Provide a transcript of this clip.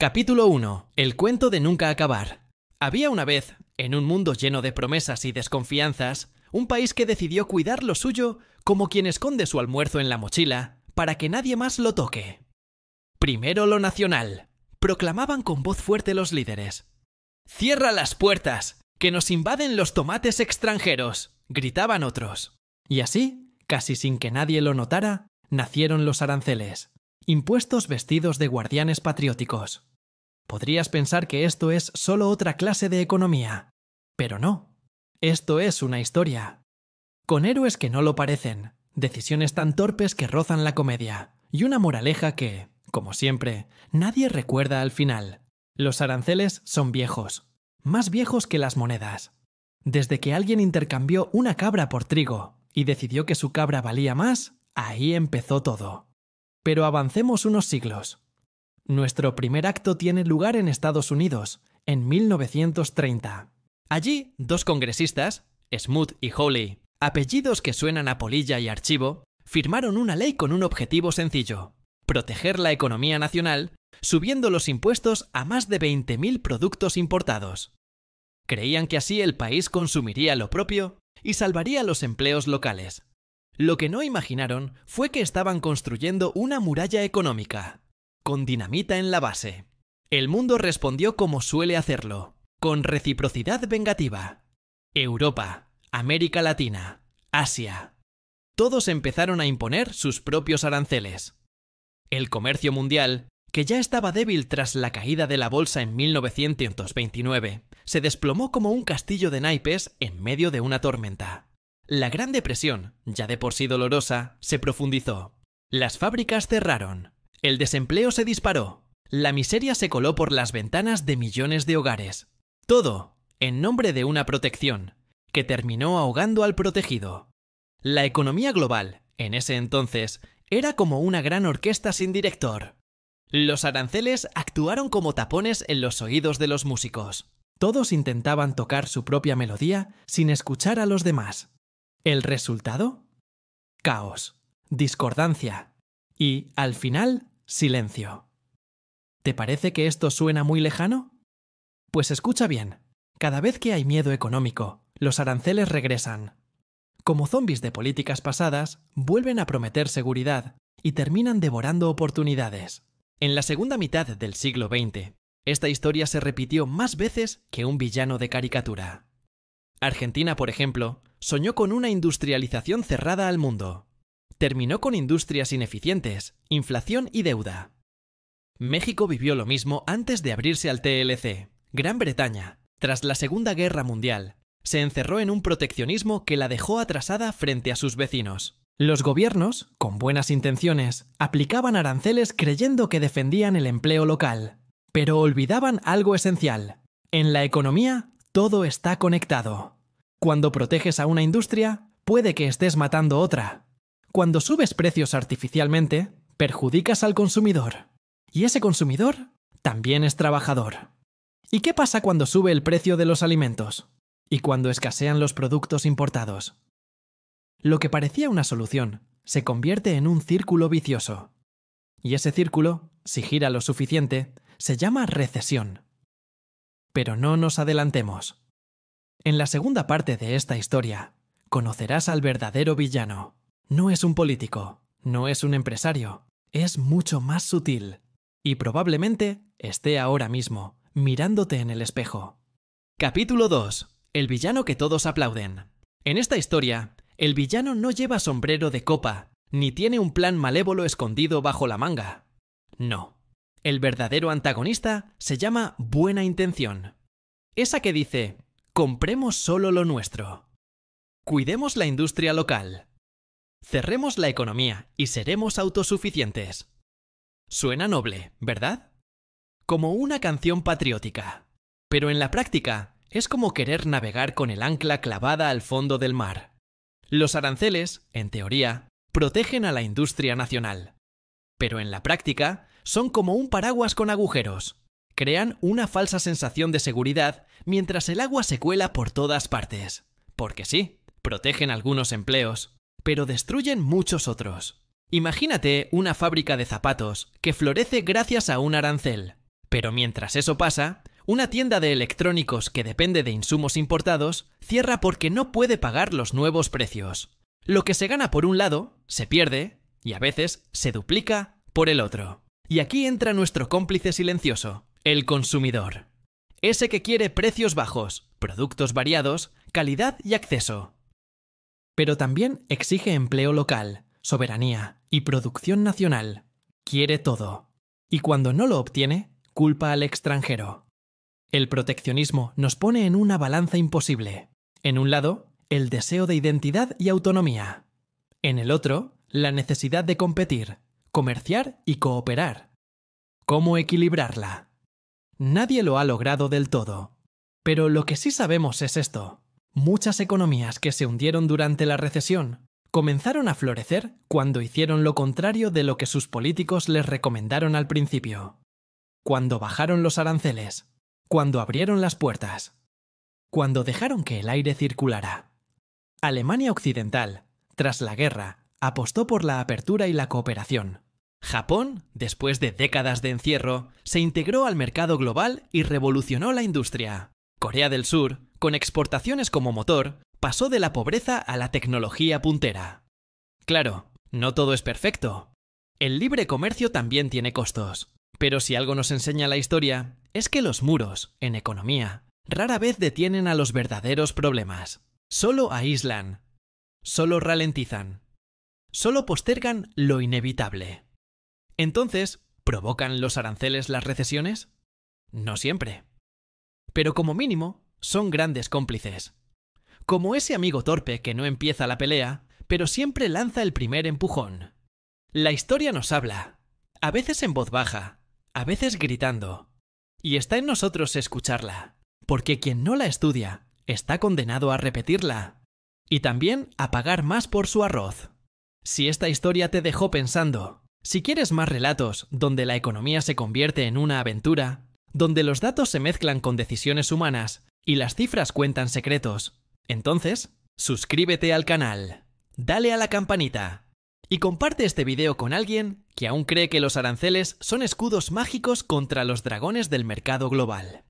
Capítulo 1. El cuento de nunca acabar. Había una vez, en un mundo lleno de promesas y desconfianzas, un país que decidió cuidar lo suyo como quien esconde su almuerzo en la mochila para que nadie más lo toque. Primero lo nacional, proclamaban con voz fuerte los líderes. ¡Cierra las puertas, que nos invaden los tomates extranjeros!, gritaban otros. Y así, casi sin que nadie lo notara, nacieron los aranceles, impuestos vestidos de guardianes patrióticos. Podrías pensar que esto es solo otra clase de economía, pero no. Esto es una historia. Con héroes que no lo parecen, decisiones tan torpes que rozan la comedia, y una moraleja que, como siempre, nadie recuerda al final. Los aranceles son viejos, más viejos que las monedas. Desde que alguien intercambió una cabra por trigo y decidió que su cabra valía más, ahí empezó todo. Pero avancemos unos siglos. Nuestro primer acto tiene lugar en Estados Unidos, en 1930. Allí, dos congresistas, Smoot y Hawley, apellidos que suenan a polilla y archivo, firmaron una ley con un objetivo sencillo: proteger la economía nacional, subiendo los impuestos a más de 20.000 productos importados. Creían que así el país consumiría lo propio y salvaría los empleos locales. Lo que no imaginaron fue que estaban construyendo una muralla económica, con dinamita en la base. El mundo respondió como suele hacerlo, con reciprocidad vengativa. Europa, América Latina, Asia. Todos empezaron a imponer sus propios aranceles. El comercio mundial, que ya estaba débil tras la caída de la bolsa en 1929, se desplomó como un castillo de naipes en medio de una tormenta. La Gran Depresión, ya de por sí dolorosa, se profundizó. Las fábricas cerraron. El desempleo se disparó. La miseria se coló por las ventanas de millones de hogares. Todo en nombre de una protección, que terminó ahogando al protegido. La economía global, en ese entonces, era como una gran orquesta sin director. Los aranceles actuaron como tapones en los oídos de los músicos. Todos intentaban tocar su propia melodía sin escuchar a los demás. ¿El resultado? Caos, discordancia y, al final, silencio. ¿Te parece que esto suena muy lejano? Pues escucha bien. Cada vez que hay miedo económico, los aranceles regresan. Como zombis de políticas pasadas, vuelven a prometer seguridad y terminan devorando oportunidades. En la segunda mitad del siglo XX, esta historia se repitió más veces que un villano de caricatura. Argentina, por ejemplo, soñó con una industrialización cerrada al mundo. Terminó con industrias ineficientes, inflación y deuda. México vivió lo mismo antes de abrirse al TLC. Gran Bretaña, tras la Segunda Guerra Mundial, se encerró en un proteccionismo que la dejó atrasada frente a sus vecinos. Los gobiernos, con buenas intenciones, aplicaban aranceles creyendo que defendían el empleo local, pero olvidaban algo esencial. En la economía, todo está conectado. Cuando proteges a una industria, puede que estés matando otra. Cuando subes precios artificialmente, perjudicas al consumidor. Y ese consumidor también es trabajador. ¿Y qué pasa cuando sube el precio de los alimentos? ¿Y cuando escasean los productos importados? Lo que parecía una solución se convierte en un círculo vicioso. Y ese círculo, si gira lo suficiente, se llama recesión. Pero no nos adelantemos. En la segunda parte de esta historia, conocerás al verdadero villano. No es un político, no es un empresario, es mucho más sutil. Y probablemente esté ahora mismo, mirándote en el espejo. Capítulo 2. El villano que todos aplauden. En esta historia, el villano no lleva sombrero de copa, ni tiene un plan malévolo escondido bajo la manga. No. El verdadero antagonista se llama buena intención. Esa que dice: compremos solo lo nuestro. Cuidemos la industria local. Cerremos la economía y seremos autosuficientes. Suena noble, ¿verdad? Como una canción patriótica. Pero en la práctica, es como querer navegar con el ancla clavada al fondo del mar. Los aranceles, en teoría, protegen a la industria nacional. Pero en la práctica, son como un paraguas con agujeros. Crean una falsa sensación de seguridad mientras el agua se cuela por todas partes. Porque sí, protegen algunos empleos, pero destruyen muchos otros. Imagínate una fábrica de zapatos que florece gracias a un arancel, Pero mientras eso pasa, una tienda de electrónicos que depende de insumos importados cierra porque no puede pagar los nuevos precios. Lo que se gana por un lado, se pierde, y a veces se duplica por el otro. Y aquí entra nuestro cómplice silencioso, el consumidor. Ese que quiere precios bajos, productos variados, calidad y acceso. Pero también exige empleo local, soberanía y producción nacional. Quiere todo. Y cuando no lo obtiene, culpa al extranjero. El proteccionismo nos pone en una balanza imposible. En un lado, el deseo de identidad y autonomía. En el otro, la necesidad de competir, comerciar y cooperar. ¿Cómo equilibrarla? Nadie lo ha logrado del todo. Pero lo que sí sabemos es esto. Muchas economías que se hundieron durante la recesión comenzaron a florecer cuando hicieron lo contrario de lo que sus políticos les recomendaron al principio. Cuando bajaron los aranceles, cuando abrieron las puertas, cuando dejaron que el aire circulara. Alemania Occidental, tras la guerra, apostó por la apertura y la cooperación. Japón, después de décadas de encierro, se integró al mercado global y revolucionó la industria. Corea del Sur, con exportaciones como motor, pasó de la pobreza a la tecnología puntera. Claro, no todo es perfecto. El libre comercio también tiene costos. Pero si algo nos enseña la historia, es que los muros, en economía, rara vez detienen a los verdaderos problemas. Solo aíslan. Solo ralentizan. Solo postergan lo inevitable. Entonces, ¿provocan los aranceles las recesiones? No siempre. Pero como mínimo, son grandes cómplices. Como ese amigo torpe que no empieza la pelea, pero siempre lanza el primer empujón. La historia nos habla, a veces en voz baja, a veces gritando. Y está en nosotros escucharla, porque quien no la estudia está condenado a repetirla. Y también a pagar más por su arroz. Si esta historia te dejó pensando, si quieres más relatos donde la economía se convierte en una aventura, donde los datos se mezclan con decisiones humanas y las cifras cuentan secretos, entonces, suscríbete al canal, dale a la campanita y comparte este video con alguien que aún cree que los aranceles son escudos mágicos contra los dragones del mercado global.